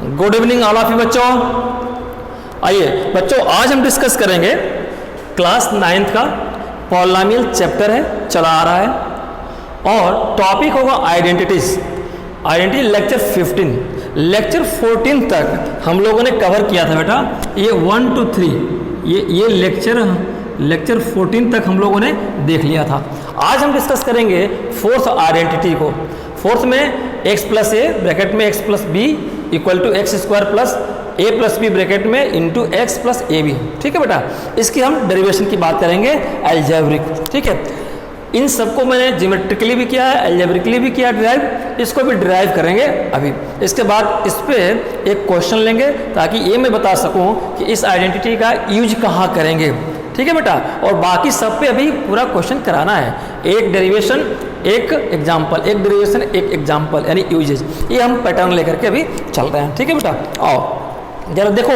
Good evening all of you बच्चों। आइए बच्चों, आज हम डिस्कस करेंगे क्लास 9th का पॉलिनोमियल चैप्टर है, चला आ रहा है और टॉपिक होगा आइडेंटिटीज। आइडेंटिटी लेक्चर 15, लेक्चर 14 तक हम लोगों ने कवर किया था बेटा। ये 1 to 3 ये लेक्चर 14 तक हम लोगों ने देख लिया था। आज हम डिस्कस करेंगे फोर्थ आइडेंटिटी को। फोर्थ में x प्लस ए ब्रैकेट में x plus b equal to x square plus a plus b bracket में into x plus a b. ठीक है बेटा, इसकी हम डेरिवेशन की बात करेंगे अलजेब्रिक। ठीक है, इन सबको मैंने ज्योमेट्रिकली भी किया है, अलजेब्रिकली भी किया डिराइव, इसको भी डिराइव करेंगे अभी। इसके बाद इस पर एक क्वेश्चन लेंगे ताकि ये मैं बता सकूं कि इस आइडेंटिटी का यूज कहाँ करेंगे। ठीक है बेटा, और बाकी सब पे अभी पूरा क्वेश्चन कराना है। एक डेरिवेशन एक एग्जाम्पल, एक डेरिवेशन एक एग्जाम्पल, यानी यूजेज। ये हम पैटर्न लेकर के अभी चल रहे हैं। ठीक है बेटा, आओ जरा देखो,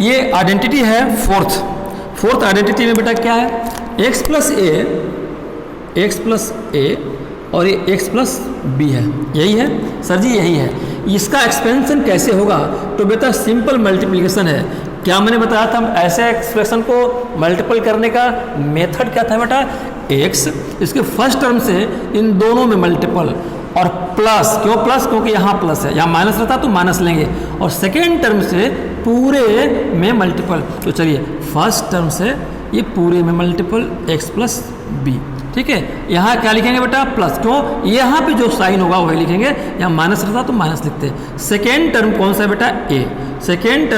ये आइडेंटिटी है फोर्थ आइडेंटिटी में बेटा क्या है, एक्स प्लस ए और ये एक्स प्लस बी है। यही है सर जी, यही है। इसका एक्सपेंशन कैसे होगा? तो बेटा सिंपल मल्टीप्लिकेशन है। क्या मैंने बताया था, हम ऐसे एक्सप्रेशन को मल्टीपल करने का मेथड क्या था बेटा, एक्स इसके फर्स्ट टर्म से इन दोनों में मल्टीपल और प्लस। क्यों प्लस? क्योंकि यहाँ प्लस है, यहाँ माइनस रहता तो माइनस लेंगे, और सेकेंड टर्म से पूरे में मल्टीपल। तो चलिए फर्स्ट टर्म से ये पूरे में मल्टीपल एक्स प्लस बी। ठीक है, यहाँ क्या लिखेंगे बेटा, प्लस। क्यों? यहाँ पे जो साइन होगा वही लिखेंगे, यहाँ माइनस रहता तो माइनस लिखते हैं। सेकेंड टर्म कौन सा बेटा, ए। सेकेंड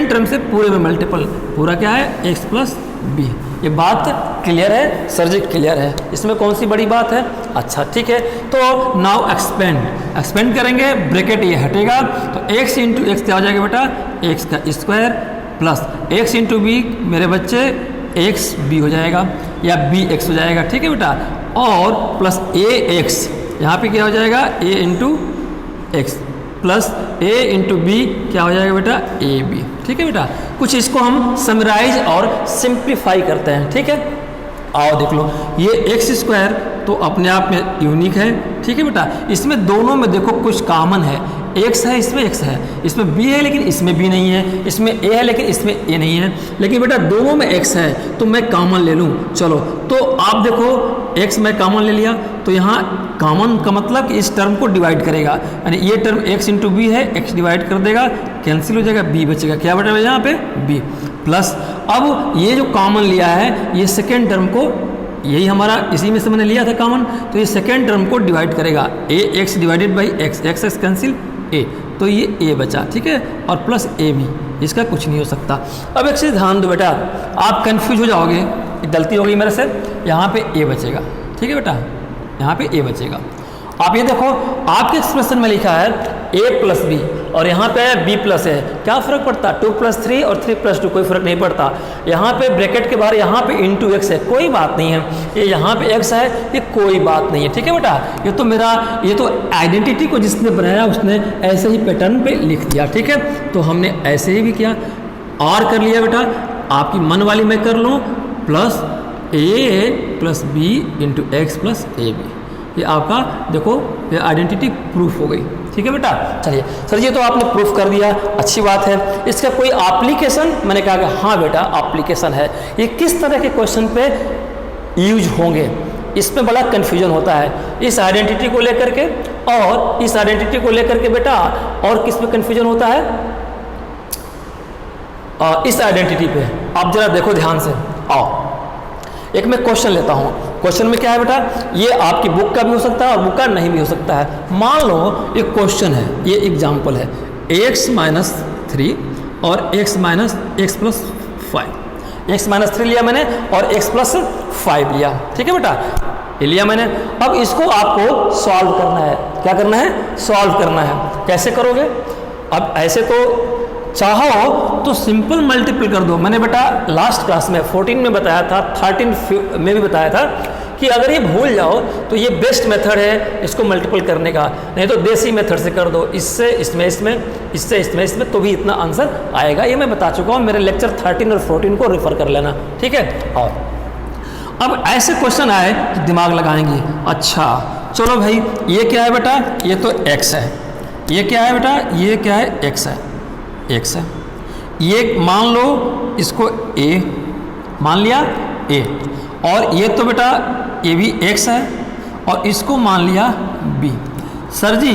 टर्म से पूरे में मल्टीपल, पूरा क्या है, एक्स प्लस बी। ये बात क्लियर है सर जी? क्लियर है, इसमें कौन सी बड़ी बात है? अच्छा ठीक है, तो नाउ एक्सपेंड करेंगे, ब्रैकेट ये हटेगा, तो एक्स इंटू एक्स क्या हो जाएगा बेटा, एक्स का square plus x into b मेरे बच्चे एक्स बी हो जाएगा, या बी एक्स हो जाएगा। ठीक है बेटा, और प्लस ए एक्स, यहाँ पे क्या हो जाएगा, ए इंटू एक्स प्लस ए इंटू बी क्या हो जाएगा बेटा, ए बी। ठीक है बेटा, कुछ इसको हम समराइज और सिंप्लीफाई करते हैं। ठीक है, आओ देख लो, ये एक्स स्क्वायर तो अपने आप में यूनिक है। ठीक है बेटा, इसमें दोनों में देखो कुछ कॉमन है, एक्स है इसमें एक्स है, इसमें बी है लेकिन इसमें बी नहीं है, इसमें ए है लेकिन इसमें ए नहीं है, लेकिन बेटा दोनों में एक्स है तो मैं कॉमन ले लूँ। चलो तो आप देखो, एक्स मैं कॉमन ले लिया, तो यहाँ कॉमन का मतलब कि इस टर्म को डिवाइड करेगा, यानी ये टर्म एक्स इंटू बी है, एक्स डिवाइड कर देगा, कैंसिल हो जाएगा, बी बचेगा। क्या बचेगा यहाँ पे, बी प्लस। अब ये जो कॉमन लिया है, ये सेकेंड टर्म को, यही हमारा इसी में से मैंने लिया था कॉमन, तो ये सेकेंड टर्म को डिवाइड करेगा, a x divided by x, x x cancel a, तो ये ए बचा। ठीक है, और प्लस ए बी, इसका कुछ नहीं हो सकता। अब एक चीज़ ध्यान दो बेटा, आप कंफ्यूज हो जाओगे, गलती होगी मेरे से, यहाँ पे ए बचेगा। ठीक है बेटा, यहाँ पे ए बचेगा। आप ये देखो, आपके एक्सप्रेशन में लिखा है ए प्लस बी और यहाँ पे बी प्लस है, क्या फ़र्क पड़ता है, 2 + 3 और 3 + 2, कोई फ़र्क नहीं पड़ता। यहाँ पे ब्रैकेट के बाहर यहाँ पे इंटू एक्स है, कोई बात नहीं है। ये यहाँ पे एक्स है, ये कोई बात नहीं है। ठीक है बेटा, ये तो आइडेंटिटी को जिसने बनाया उसने ऐसे ही पैटर्न पे लिख दिया। ठीक है, तो हमने ऐसे ही भी किया और कर लिया बेटा। आपकी मन वाली मैं कर लूँ, plus a plus b into x plus a b, ये आपका देखो ये आइडेंटिटी प्रूफ हो गई। ठीक है बेटा, चलिए सर ये तो आपने प्रूफ कर दिया, अच्छी बात है। इसका कोई एप्लीकेशन? मैंने कहा कि हाँ बेटा एप्लीकेशन है। ये किस तरह के क्वेश्चन पे यूज होंगे, इसमें बड़ा कन्फ्यूजन होता है इस आइडेंटिटी को लेकर के, और इस आइडेंटिटी को लेकर के बेटा और किस में कन्फ्यूजन होता है, इस आइडेंटिटी पे। आप जरा देखो ध्यान से, आओ एक मैं क्वेश्चन लेता हूँ। क्वेश्चन में क्या है बेटा, ये आपकी बुक का भी हो सकता है और बुक का नहीं भी हो सकता है। मान लो एक क्वेश्चन है, ये एग्जाम्पल है, x - 3 और x + 5, x - 3 लिया मैंने और x + 5 लिया। ठीक है बेटा, ये लिया मैंने। अब इसको आपको सॉल्व करना है। क्या करना है? सॉल्व करना है। कैसे करोगे? अब ऐसे तो चाहो तो सिंपल मल्टीपल कर दो। मैंने बेटा लास्ट क्लास में 14 में बताया था, 13 में भी बताया था कि अगर ये भूल जाओ तो ये बेस्ट मेथड है इसको मल्टीपल करने का, नहीं तो देसी मेथड से कर दो, इससे इसमें इससे इसमें तो भी इतना आंसर आएगा। ये मैं बता चुका हूँ, मेरे लेक्चर 13 और 14 को रेफर कर लेना। ठीक है, और अब ऐसे क्वेश्चन आए तो दिमाग लगाएंगे। अच्छा चलो भाई, ये क्या है बेटा, ये तो x है, ये क्या है बेटा, ये क्या है, x है, x है। ये मान लो इसको a मान लिया a, और ये तो बेटा ये भी x है और इसको मान लिया b। सर जी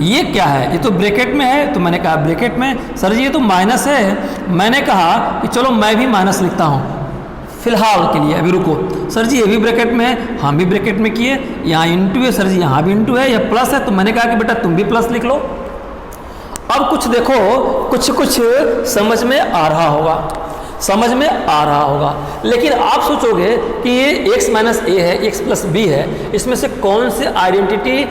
ये क्या है, ये तो ब्रैकेट में है, तो मैंने कहा ब्रैकेट में। सर जी ये तो माइनस है, मैंने कहा कि चलो मैं भी माइनस लिखता हूँ फिलहाल के लिए, अभी रुको। सर जी ये भी ब्रैकेट में है, हम भी ब्रैकेट में किए, यहाँ इंटू है, सर जी यहाँ भी इंटू है, यह प्लस है, तो मैंने कहा कि बेटा तुम भी प्लस लिख लो। अब कुछ देखो, कुछ कुछ समझ में आ रहा होगा, समझ में आ रहा होगा, लेकिन आप सोचोगे कि ये x माइनस ए है, x प्लस बी है, इसमें से कौन सी आइडेंटिटी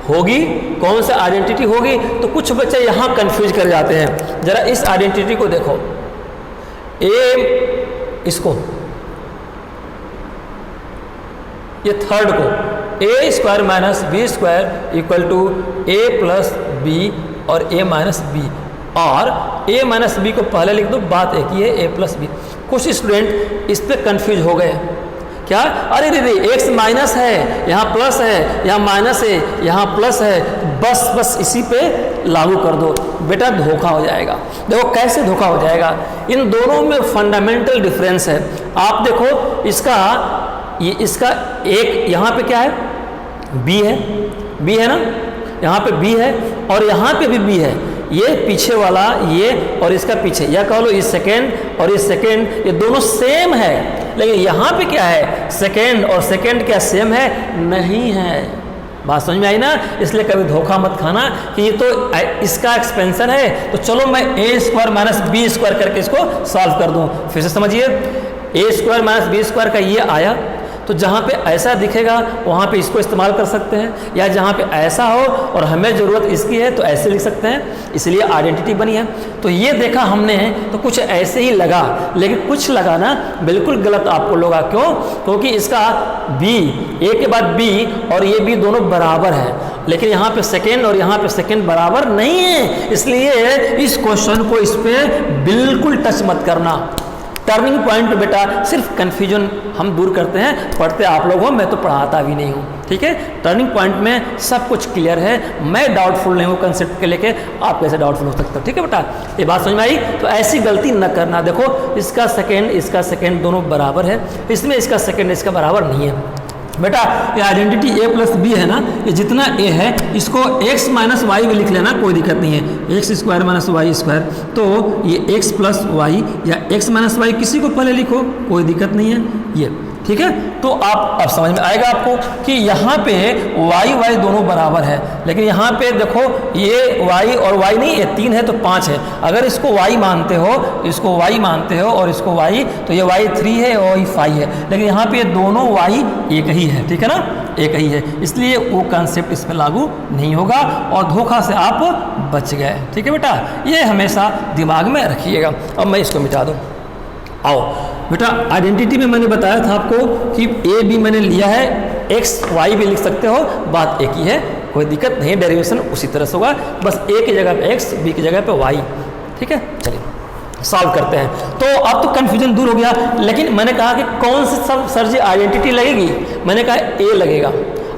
होगी, कौन सी आइडेंटिटी होगी? तो कुछ बच्चे यहाँ कंफ्यूज कर जाते हैं। जरा इस आइडेंटिटी को देखो, ए इसको, ये थर्ड को, a square minus b square equal to a plus b और ए माइनस बी, और a माइनस बी को पहले लिख दो, बात एक ही है a प्लस बी। कुछ स्टूडेंट इस पर कंफ्यूज हो गए, क्या, अरे दीदी x माइनस है, यहाँ प्लस है, यहाँ माइनस है, यहाँ प्लस है, बस इसी पे लागू कर दो। बेटा धोखा हो जाएगा। देखो कैसे धोखा हो जाएगा, इन दोनों में फंडामेंटल डिफरेंस है। आप देखो इसका, ये इसका एक यहाँ पे क्या है, b है ना, यहाँ पे b है और यहाँ पे भी b है, ये पीछे वाला ये और इसका पीछे, या कह लो ये सेकेंड और ये सेकेंड, ये दोनों सेम है, लेकिन यहाँ पे क्या है, सेकेंड और सेकेंड क्या सेम है? नहीं है। बात समझ में आई ना? इसलिए कभी धोखा मत खाना कि ये तो इसका एक्सपेंशन है, तो चलो मैं ए स्क्वायर माइनस बी स्क्वायर करके इसको सॉल्व कर दूँ। फिर से समझिए, ए स्क्वायर माइनस बी स्क्वायर का ये आया, तो जहाँ पे ऐसा दिखेगा वहाँ पे इसको इस्तेमाल कर सकते हैं, या जहाँ पे ऐसा हो और हमें ज़रूरत इसकी है तो ऐसे लिख सकते हैं, इसलिए आइडेंटिटी बनी है। तो ये देखा हमने तो कुछ ऐसे ही लगा, लेकिन कुछ लगाना बिल्कुल गलत आपको लगा। क्यों? क्योंकि इसका b, a के बाद b और ये b दोनों बराबर है, लेकिन यहाँ पे सेकेंड और यहाँ पे सेकेंड बराबर नहीं है, इसलिए इस क्वेश्चन को इस पर बिल्कुल टच मत करना। टर्निंग पॉइंट बेटा सिर्फ कन्फ्यूजन हम दूर करते हैं, पढ़ते आप लोग हो, मैं तो पढ़ाता भी नहीं हूँ, ठीक है। टर्निंग पॉइंट में सब कुछ क्लियर है, मैं डाउटफुल नहीं हूँ कंसेप्ट के लेके, आप कैसे डाउटफुल हो सकते हो, ठीक है बेटा। ये बात समझ में आई? तो ऐसी गलती न करना। देखो इसका सेकेंड दोनों बराबर है, इसमें इसका सेकेंड इसका बराबर नहीं है बेटा। ये आइडेंटिटी a प्लस बी है ना, ये जितना a है इसको x माइनस वाई भी लिख लेना, कोई दिक्कत नहीं है, x square minus y square, तो ये x प्लस वाई या x माइनस वाई किसी को पहले लिखो, कोई दिक्कत नहीं है, ये ठीक है। तो आप अब समझ में आएगा आपको कि यहाँ पे y दोनों बराबर है, लेकिन यहाँ पे देखो ये y और y नहीं, ये 3 है तो 5 है। अगर इसको y मानते हो, इसको y मानते हो और इसको y, तो ये y 3 है और y 5 है, लेकिन यहाँ पे दोनों y एक ही है, ठीक है ना, एक ही है, इसलिए वो कंसेप्ट इस पर लागू नहीं होगा और धोखा से आप बच गए, ठीक है बेटा। ये हमेशा दिमाग में रखिएगा। अब मैं इसको मिटा दूँ। आओ बेटा, आइडेंटिटी में मैंने बताया था आपको कि ए बी मैंने लिया है, एक्स वाई भी लिख सकते हो, बात एक ही है, कोई दिक्कत नहीं, डेरिवेशन उसी तरह से होगा, बस ए की जगह पे एक्स, बी की जगह पे वाई, ठीक है। चलिए सॉल्व करते हैं। तो अब तो कन्फ्यूजन दूर हो गया, लेकिन मैंने कहा कि कौन सी सब सर जी आइडेंटिटी लगेगी, मैंने कहा ए लगेगा।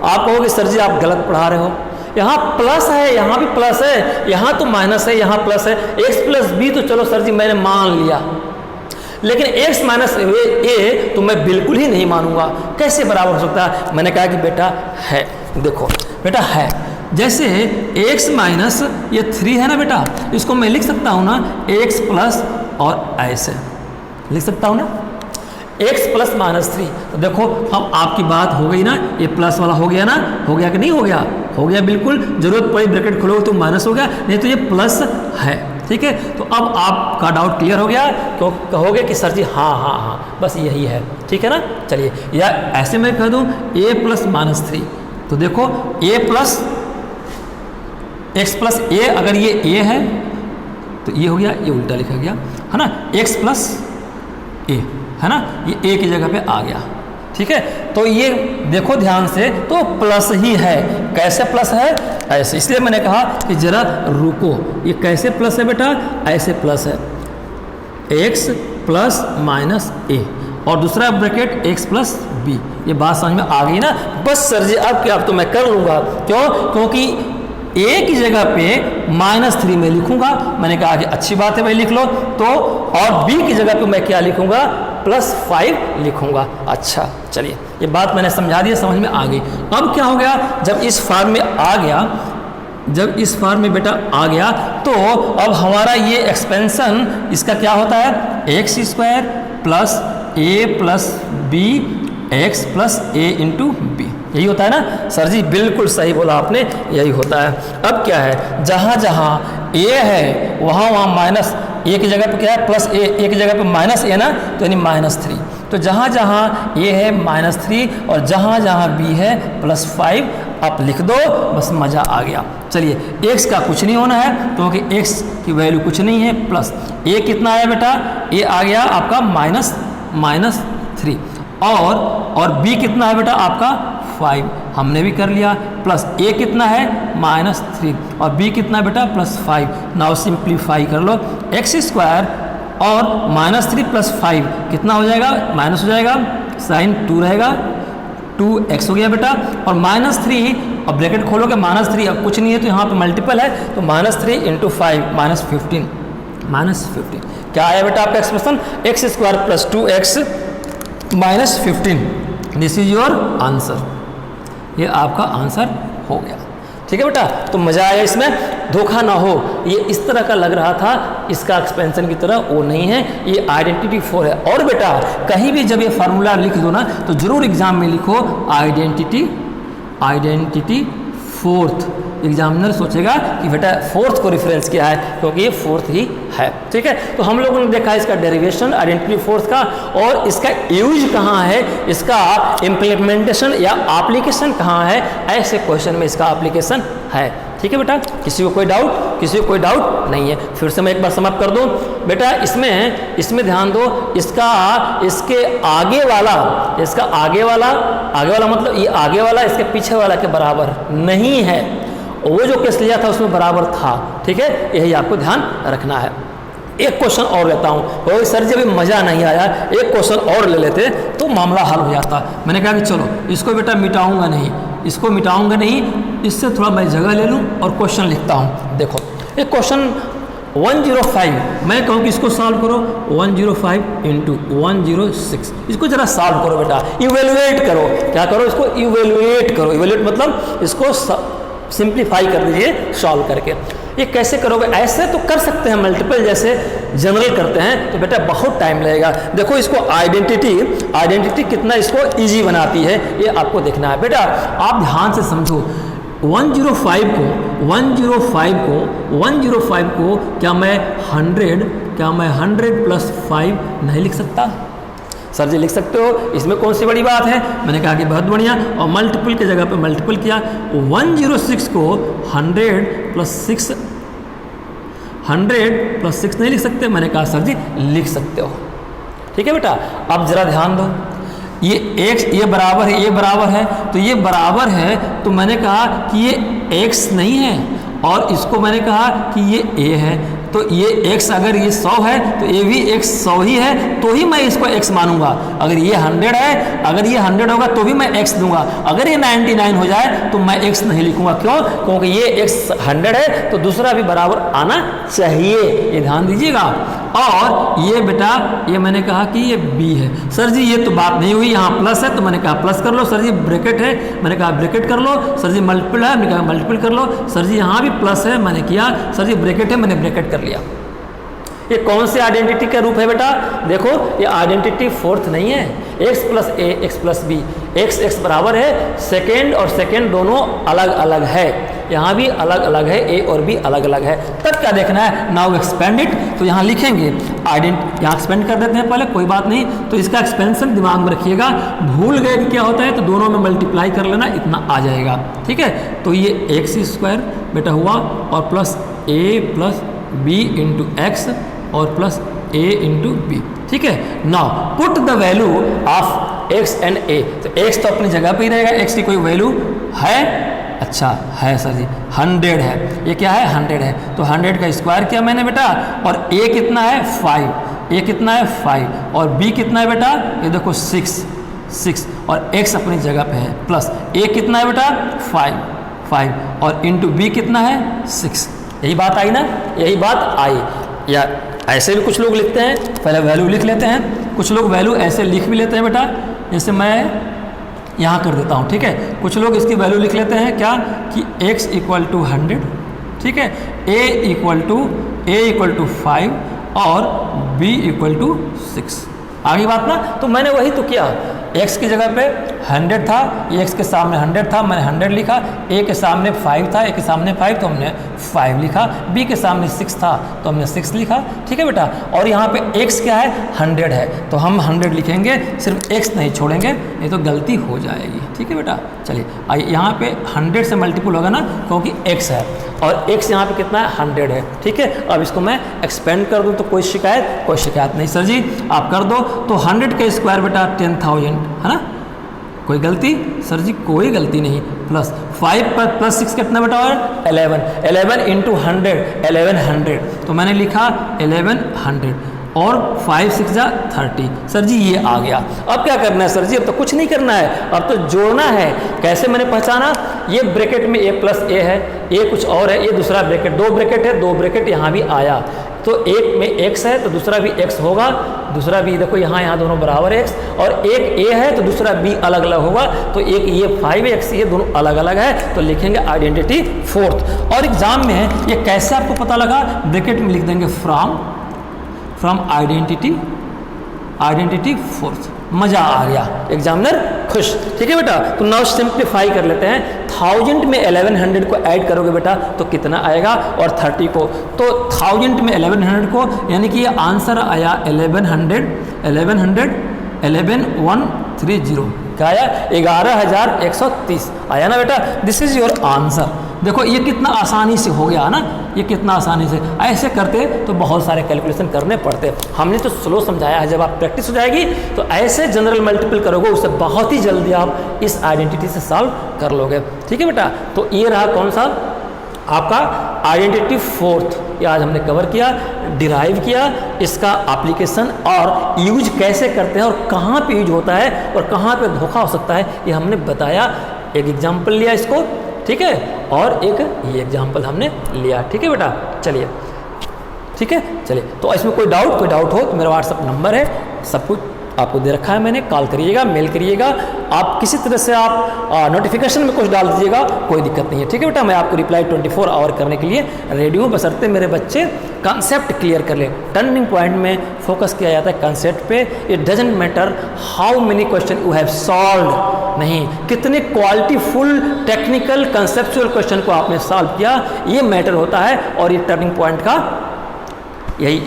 आप कहोगे सर जी आप गलत पढ़ा रहे हो, यहाँ प्लस है, यहाँ भी प्लस है, यहाँ तो माइनस है, यहाँ प्लस है, एक्स प्लस बी तो चलो सर जी मैंने मान लिया, लेकिन x माइनस ए तो मैं बिल्कुल ही नहीं मानूंगा, कैसे बराबर हो सकता है? मैंने कहा कि बेटा है, देखो बेटा है, जैसे x माइनस ये 3 है ना बेटा, इसको मैं लिख सकता हूँ ना x प्लस और ऐसे लिख सकता हूँ ना, x प्लस माइनस 3। तो देखो अब आपकी बात हो गई ना, ये प्लस वाला हो गया ना, हो गया कि नहीं हो गया? हो गया बिल्कुल, जरूरत पड़ी ब्रैकेट खोलोगे तो माइनस हो गया, नहीं तो ये प्लस है, ठीक है। तो अब आपका डाउट क्लियर हो गया, क्यों कहोगे कि सर जी हाँ बस यही है, ठीक है ना। चलिए, या ऐसे मैं कह दूँ a प्लस माइनस 3, तो देखो a प्लस एक्स प्लस ए, अगर ये a है तो ये हो गया, ये उल्टा लिखा गया है ना, x प्लस ए है ना, ये a की जगह पे आ गया, ठीक है। तो ये देखो ध्यान से, तो प्लस ही है, कैसे प्लस है? ऐसे, इसलिए मैंने कहा कि जरा रुको, ये कैसे प्लस है बेटा? ऐसे प्लस है, x प्लस माइनस ए और दूसरा ब्रैकेट x प्लस बी। ये बात समझ में आ गई ना? बस सर जी अब क्या, अब तो मैं कर लूँगा, क्यों? क्योंकि ए की जगह पे -3 में लिखूंगा। मैंने कहा कि अच्छी बात है भाई लिख लो। तो और बी की जगह पे मैं क्या लिखूंगा, +5 लिखूंगा। अच्छा चलिए, ये बात मैंने समझा दी, समझ में आ गई। अब क्या हो गया, जब इस फॉर्म में आ गया, जब इस फॉर्म में बेटा आ गया, तो अब हमारा ये एक्सपेंशन इसका क्या होता है, x² + a + b x + a × b, यही होता है ना सर जी? बिल्कुल सही बोला आपने, यही होता है। अब क्या है, जहाँ जहाँ a है वहाँ माइनस a की जगह पे क्या है, +a, a की जगह पे -a ना, तो यानी -3। तो जहाँ जहाँ a है -3 और जहाँ जहाँ b है +5 आप लिख दो, बस मज़ा आ गया। चलिए, x का कुछ नहीं होना है क्योंकि x की वैल्यू कुछ नहीं है, प्लस a कितना आया बेटा, a आ गया आपका -3 और b कितना है बेटा आपका 5, हमने भी कर लिया, प्लस a कितना है -3 और b कितना है बेटा +5। नाउ सिंप्लीफाई कर लो, x² और -3 + 5 कितना हो जाएगा, माइनस हो जाएगा, साइन 2 रहेगा, 2x हो गया बेटा, और -3 और ब्रैकेट खोलोगे -3, अब कुछ नहीं है तो यहाँ पे मल्टीपल है, तो -3 × 5 -15 क्या आया बेटा आपका expression, x² + 2x -15। This is your answer, ये आपका आंसर हो गया। ठीक है बेटा, तो मज़ा आया इसमें, धोखा ना हो, ये इस तरह का लग रहा था, इसका एक्सपेंशन की तरह वो नहीं है, ये आइडेंटिटी 4 है। और बेटा कहीं भी जब ये फार्मूला लिख दो ना, तो जरूर एग्जाम में लिखो आइडेंटिटी 4th। एग्जामिनर सोचेगा कि बेटा 4th को रेफरेंस किया है, क्योंकि ये 4th ही है। ठीक है, तो हम लोगों ने देखा इसका डेरिवेशन आइडेंटिटी 4th का, और इसका यूज कहाँ है, इसका इम्प्लीमेंटेशन या एप्लीकेशन कहाँ है, ऐसे क्वेश्चन में इसका एप्लीकेशन है। ठीक है बेटा, किसी को कोई डाउट, किसी को कोई डाउट नहीं है। फिर से मैं एक बार समाप्त कर दूं बेटा, इसमें ध्यान दो, इसके आगे वाला मतलब ये आगे वाला इसके पीछे वाला के बराबर नहीं है, वो जो केस लिया था उसमें बराबर था। ठीक है, यही आपको ध्यान रखना है। एक क्वेश्चन और लेता हूँ, कोई सर जी अभी मज़ा नहीं आया, एक क्वेश्चन और ले लेते तो मामला हल हो जाता। मैंने कहा कि चलो इसको बेटा मिटाऊंगा नहीं, इससे थोड़ा मैं जगह ले लूँ और क्वेश्चन लिखता हूँ। देखो एक क्वेश्चन 105, मैं कहूँ कि इसको सॉल्व करो, 105 × 106, इसको जरा सॉल्व करो बेटा, इवेलुएट करो। क्या करो, इसको इवेलुएट करो। इवेलुएट मतलब इसको सिंप्लीफाई कर दीजिए सॉल्व करके। ये कैसे करोगे, ऐसे तो कर सकते हैं मल्टीपल जैसे जनरल करते हैं, तो बेटा बहुत टाइम लगेगा। देखो इसको आइडेंटिटी कितना इसको इजी बनाती है, ये आपको देखना है। बेटा आप ध्यान से समझो, 105 को क्या मैं 100 + 5 नहीं लिख सकता? सर जी लिख सकते हो, इसमें कौन सी बड़ी बात है। मैंने कहा कि बहुत बढ़िया, और मल्टीपल की जगह पे मल्टीपल किया। 106 को 100 + 6 नहीं लिख सकते? मैंने कहा सर जी लिख सकते हो। ठीक है बेटा, अब जरा ध्यान दो, ये बराबर है, तो ये बराबर है, तो मैंने कहा कि ये x नहीं है, और इसको मैंने कहा कि ये a है, तो ये x अगर ये 100 है तो ये भी x 100 ही है, तो ही मैं इसको x मानूंगा। अगर ये 100 है, अगर ये 100 होगा तो भी मैं x दूंगा। अगर ये 99 हो जाए तो मैं x नहीं लिखूंगा। क्यों? क्योंकि ये x 100 है, तो दूसरा भी बराबर आना चाहिए, ये ध्यान दीजिएगा। और ये बेटा, ये मैंने कहा कि ये b है। सर जी ये तो बात नहीं हुई, यहाँ प्लस है तो मैंने कहा प्लस कर लो। सर जी ब्रैकेट है, मैंने कहा ब्रैकेट कर लो। सर जी मल्टीपल है, मैंने कहा मल्टीपल कर लो। सर जी यहाँ भी प्लस है, मैंने किया। सर जी ब्रैकेट है, मैंने ब्रैकेट कर लिया। ये कौन से आइडेंटिटी का रूप है बेटा? देखो ये आइडेंटिटी 4th नहीं है, x + a x + b, x बराबर है, सेकेंड और सेकेंड दोनों अलग अलग है, यहाँ भी अलग अलग है, a और b अलग अलग है। तब क्या देखना है, नाउ एक्सपेंड इट, तो यहाँ लिखेंगे यहाँ एक्सपेंड कर देते हैं पहले, कोई बात नहीं। तो इसका एक्सपेंशन दिमाग में रखिएगा, भूल गए कि क्या होता है तो दोनों में मल्टीप्लाई कर लेना, इतना आ जाएगा। ठीक है, तो ये x² बेटा हुआ, और प्लस a + b × x और प्लस a × b। ठीक है, now put the value of x and a। तो x तो अपनी जगह पे ही रहेगा, x की कोई वैल्यू है? अच्छा है सर जी, 100 है। ये क्या है? 100 है, तो 100 का स्क्वायर किया मैंने बेटा, और a कितना है 5, a कितना है 5, और b कितना है बेटा, ये देखो 6, और x अपनी जगह पे है, प्लस a कितना है बेटा 5, 5 और इंटू बी कितना है 6। यही बात आई ना, यही बात आई। या ऐसे भी कुछ लोग लिखते हैं, पहले वैल्यू लिख लेते हैं, कुछ लोग वैल्यू ऐसे लिख भी लेते हैं बेटा, जैसे मैं यहाँ कर देता हूँ, ठीक है। कुछ लोग इसकी वैल्यू लिख लेते हैं क्या कि x इक्वल टू 100, ठीक है, a इक्वल टू 5 और b इक्वल टू 6। आगे बात ना, तो मैंने वही तो किया, x की जगह पे 100 था, x के सामने 100 था, मैंने 100 लिखा, a के सामने 5 था, a के सामने 5 तो हमने 5 लिखा, b के सामने 6 था तो हमने 6 लिखा, ठीक है बेटा। और यहाँ पे x क्या है 100 है तो हम 100 लिखेंगे, सिर्फ x नहीं छोड़ेंगे, नहीं तो गलती हो जाएगी, ठीक है बेटा। चलिए आइए, यहाँ पे 100 से मल्टीपल होगा ना क्योंकि x है और x यहाँ पे कितना है 100 है, ठीक है। अब इसको मैं एक्सपेंड कर दूँ तो कोई शिकायत नहीं सर जी, आप कर दो। तो 100 का स्क्वायर बेटा 10,000 है ना, कोई गलती सर जी, कोई गलती नहीं। प्लस 5 पर प्लस 6 कितना बेटा और 11 इंटू 100 1100, तो मैंने लिखा 1100 और 5 6 जा 30। सर जी ये आ गया। अब क्या करना है सर जी, अब तो कुछ नहीं करना है, अब तो जोड़ना है। कैसे मैंने पहचाना, ये ब्रैकेट में a प्लस a है, ये कुछ और है, ये दूसरा ब्रैकेट, 2 ब्रैकेट है, 2 ब्रैकेट यहाँ भी आया, तो एक में x है तो दूसरा भी x होगा, दूसरा भी देखो यहाँ दोनों बराबर x, और एक a है तो दूसरा b अलग अलग होगा, तो एक ये 5x ये दोनों अलग अलग है, तो लिखेंगे आइडेंटिटी फोर्थ। और एग्जाम में ये कैसे आपको पता लगा, ब्रैकेट में लिख देंगे फ्रॉम आइडेंटिटी फोर्थ। मजा आ गया, एग्जामिनर खुश, ठीक है बेटा। तो नाउ सिंप्लीफाई कर लेते हैं, 1000 में 1100 को ऐड करोगे बेटा तो कितना आएगा, और 30 को, तो 1000 में 1100 को, यानी कि ये आंसर आया 11130, क्या आया 11130 आया ना बेटा। This is your answer. देखो ये कितना आसानी से हो गया ना, ये कितना आसानी से, ऐसे करते तो बहुत सारे कैलकुलेशन करने पड़ते। हमने तो स्लो समझाया है, जब आप प्रैक्टिस हो जाएगी तो ऐसे जनरल मल्टीपल करोगे, उससे बहुत ही जल्दी आप इस आइडेंटिटी से सॉल्व कर लोगे, ठीक है बेटा। तो ये रहा कौन सा आपका आइडेंटिटी फोर्थ, ये आज हमने कवर किया, डिराइव किया, इसका एप्लीकेशन और यूज कैसे करते हैं और कहाँ पे यूज होता है और कहाँ पे धोखा हो सकता है, ये हमने बताया। एक एग्जाम्पल लिया इसको, ठीक है, और एक ये एग्जाम्पल हमने लिया, ठीक है बेटा। चलिए ठीक है, चलिए। तो इसमें कोई डाउट हो तो मेरा व्हाट्सअप नंबर है, सब कुछ आपको दे रखा है मैंने, कॉल करिएगा, मेल करिएगा, आप किसी तरह से आप नोटिफिकेशन में कुछ डाल दीजिएगा, कोई दिक्कत नहीं है, ठीक है बेटा। मैं आपको रिप्लाई 24 आवर करने के लिए रेडी हूँ, बशर्ते मेरे बच्चे कंसेप्ट क्लियर कर ले। टर्निंग पॉइंट में फोकस किया जाता है कंसेप्ट पे। It doesn't matter how many question you have solve, नहीं कितने quality full technical conceptual question को आपने सॉल्व किया, ये मैटर होता है, और ये टर्निंग पॉइंट का यही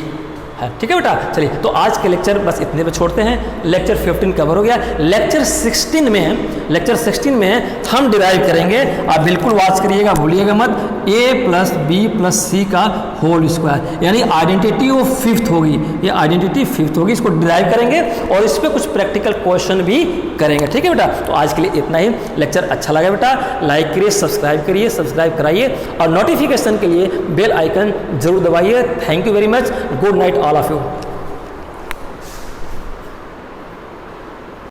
है, ठीक है बेटा। चलिए, तो आज के लेक्चर बस इतने पे छोड़ते हैं। लेक्चर 15 कवर हो गया। लेक्चर 16 में हम डिराइव करेंगे, आप बिल्कुल वॉच करिएगा, भूलिएगा मत, a प्लस बी प्लस सी का होल स्क्वायर, यानी आइडेंटिटी वो फिफ्थ होगी, ये आइडेंटिटी फिफ्थ होगी, इसको डिराइव करेंगे और इस पर कुछ प्रैक्टिकल क्वेश्चन भी करेंगे, ठीक है बेटा। तो आज के लिए इतना ही। लेक्चर अच्छा लगा बेटा, लाइक करिए, सब्सक्राइब कराइए, और नोटिफिकेशन के लिए बेल आइकन जरूर दबाइए। Thank you very much, good night all of you.